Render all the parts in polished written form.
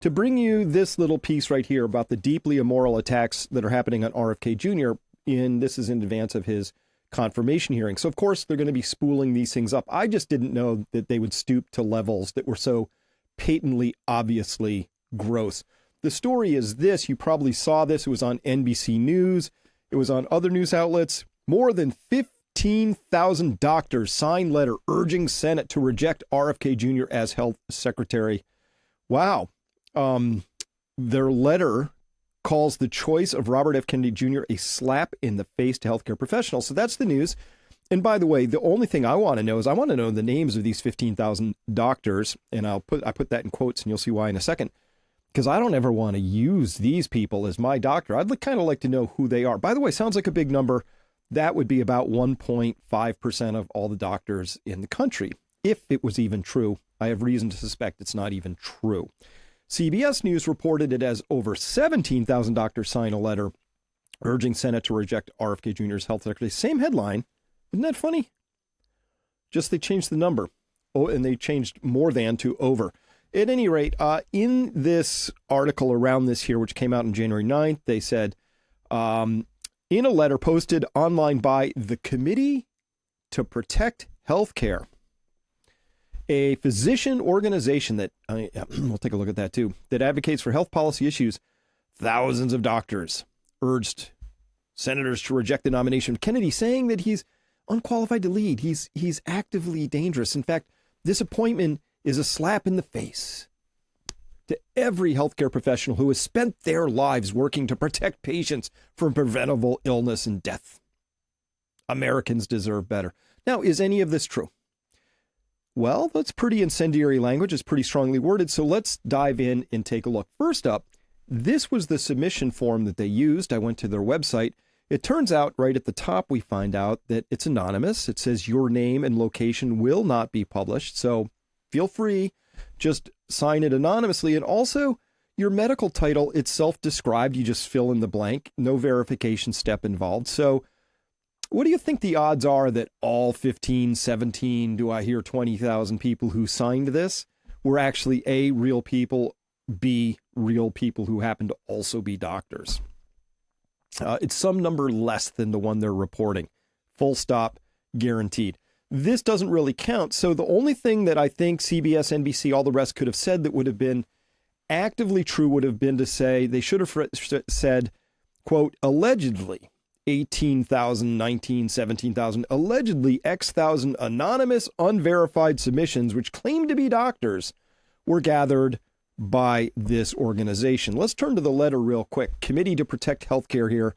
to bring you this little piece right here about the deeply immoral attacks that are happening on RFK Jr. This is in advance of his confirmation hearing. So, of course, they're going to be spooling these things up. I just didn't know that they would stoop to levels that were so patently, obviously gross. The story is this. You probably saw this. It was on NBC News. It was on other news outlets. More than 15,000 doctors signed letter urging Senate to reject RFK Jr. as health secretary. Wow. Their letter calls the choice of Robert F. Kennedy Jr. a slap in the face to healthcare professionals. So that's the news. And by the way, the only thing I want to know is I want to know the names of these 15,000 doctors. And I put that in quotes, and you'll see why in a second. Because I don't ever want to use these people as my doctor. I'd kind of like to know who they are. By the way, sounds like a big number. That would be about 1.5% of all the doctors in the country. If it was even true, I have reason to suspect it's not even true. CBS News reported it as over 17,000 doctors sign a letter urging Senate to reject RFK Jr.'s health secretary. Same headline. Isn't that funny? Just they changed the number. Oh, and they changed more than to over. At any rate, in this article around this here, which came out on January 9th, they said, in a letter posted online by the Committee to Protect Healthcare, a physician organization that, we'll take a look at that too, that advocates for health policy issues, thousands of doctors urged senators to reject the nomination of Kennedy, saying that he's unqualified to lead. He's actively dangerous. In fact, this appointment is a slap in the face to every healthcare professional who has spent their lives working to protect patients from preventable illness and death. Americans deserve better. Now, is any of this true? Well, that's pretty incendiary language. It's pretty strongly worded. So let's dive in and take a look. First up, this was the submission form that they used. I went to their website. It turns out right at the top, we find out that it's anonymous. It says your name and location will not be published. So feel free, just sign it anonymously. And also your medical title, it's self-described. You just fill in the blank, no verification step involved. So what do you think the odds are that all 15, 17, do I hear 20,000 people who signed this were actually A, real people, B, real people who happen to also be doctors? It's some number less than the one they're reporting. Full stop, guaranteed. This doesn't really count. So the only thing that I think CBS, NBC, all the rest could have said that would have been actively true would have been to say, they should have said, quote, allegedly 18,000, 19, 17,000, allegedly X thousand anonymous, unverified submissions, which claim to be doctors, were gathered by this organization. Let's turn to the letter real quick. Committee to Protect Healthcare here.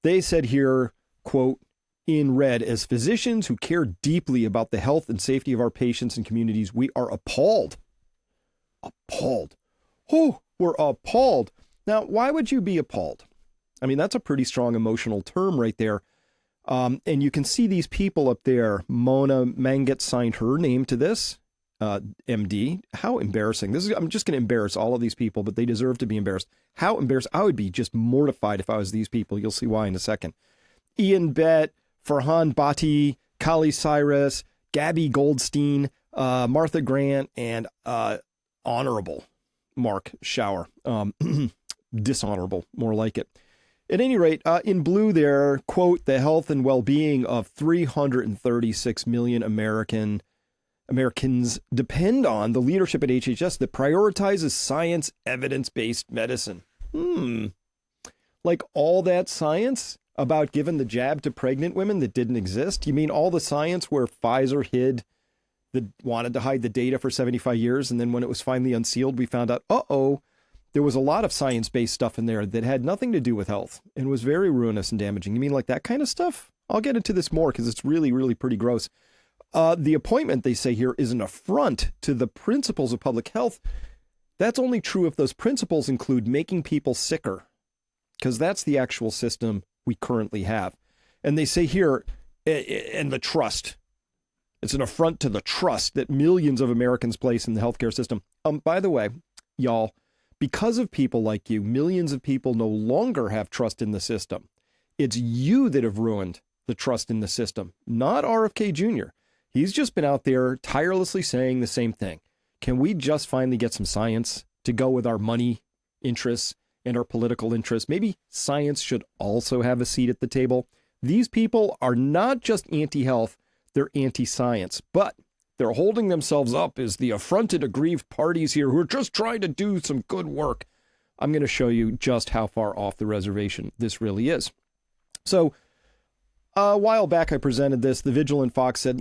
They said here, quote, in red, as physicians who care deeply about the health and safety of our patients and communities, we are appalled. Appalled. Oh, we're appalled. Now, why would you be appalled? I mean, that's a pretty strong emotional term right there. And you can see these people up there. Mona Mangat signed her name to this. MD. How embarrassing. I'm just going to embarrass all of these people, but they deserve to be embarrassed. How embarrassed. I would be just mortified if I was these people. You'll see why in a second. Ian Bett, Farhan Bhatti, Kali Cyrus, Gabby Goldstein, Martha Grant, and Honorable Mark Schauer. Dishonorable, more like it. At any rate, in blue there, quote, the health and well-being of 336 million Americans depend on the leadership at HHS that prioritizes science, evidence-based medicine. Like all that science about giving the jab to pregnant women that didn't exist? You mean all the science where Pfizer wanted to hide the data for 75 years, and then when it was finally unsealed, we found out, there was a lot of science-based stuff in there that had nothing to do with health and was very ruinous and damaging. You mean like that kind of stuff? I'll get into this more because it's really, really pretty gross. The appointment, they say here, is an affront to the principles of public health. That's only true if those principles include making people sicker, because that's the actual system we currently have. And they say here, and the trust. It's an affront to the trust that millions of Americans place in the healthcare system. By the way, y'all, because of people like you, millions of people no longer have trust in the system. It's you that have ruined the trust in the system, not RFK Jr. He's just been out there tirelessly saying the same thing. Can we just finally get some science to go with our money interests and our political interests. Maybe science should also have a seat at the table. These people are not just anti-health, they're anti-science, but they're holding themselves up as the affronted, aggrieved parties here who are just trying to do some good work. I'm going to show you just how far off the reservation this really is. So a while back, I presented this. The Vigilant Fox said,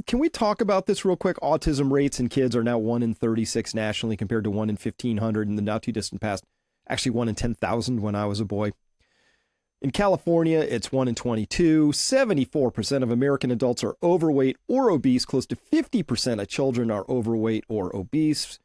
can we talk about this real quick? Autism rates in kids are now 1 in 36 nationally compared to 1 in 1,500 in the not too distant past. Actually, 1 in 10,000 when I was a boy. In California, it's 1 in 22. 74% of American adults are overweight or obese. Close to 50% of children are overweight or obese.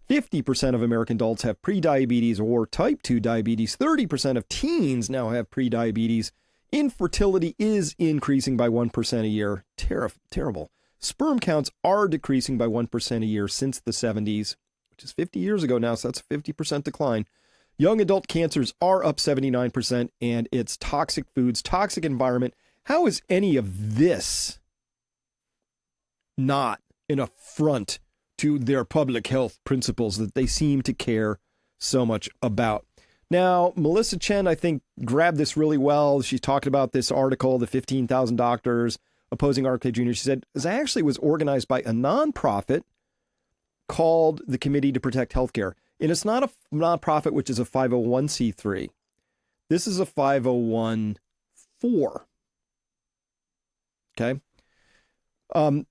50% of American adults have prediabetes or type 2 diabetes. 30% of teens now have prediabetes. Infertility is increasing by 1% a year. Terrible. Sperm counts are decreasing by 1% a year since the 70s, which is 50 years ago now, so that's a 50% decline. Young adult cancers are up 79%, and it's toxic foods, toxic environment. How is any of this not an affront to their public health principles that they seem to care so much about? Now, Melissa Chen, I think, grabbed this really well. She's talking about this article, the 15,000 doctors opposing RFK Jr. She said, it actually was organized by a nonprofit called the Committee to Protect Healthcare. And it's not a nonprofit, which is a 501c3. This is a 501(4). Okay. And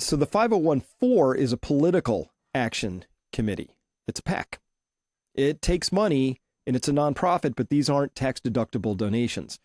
so the 501(4) is a political action committee. It's a PAC. It takes money and it's a nonprofit, but these aren't tax deductible donations.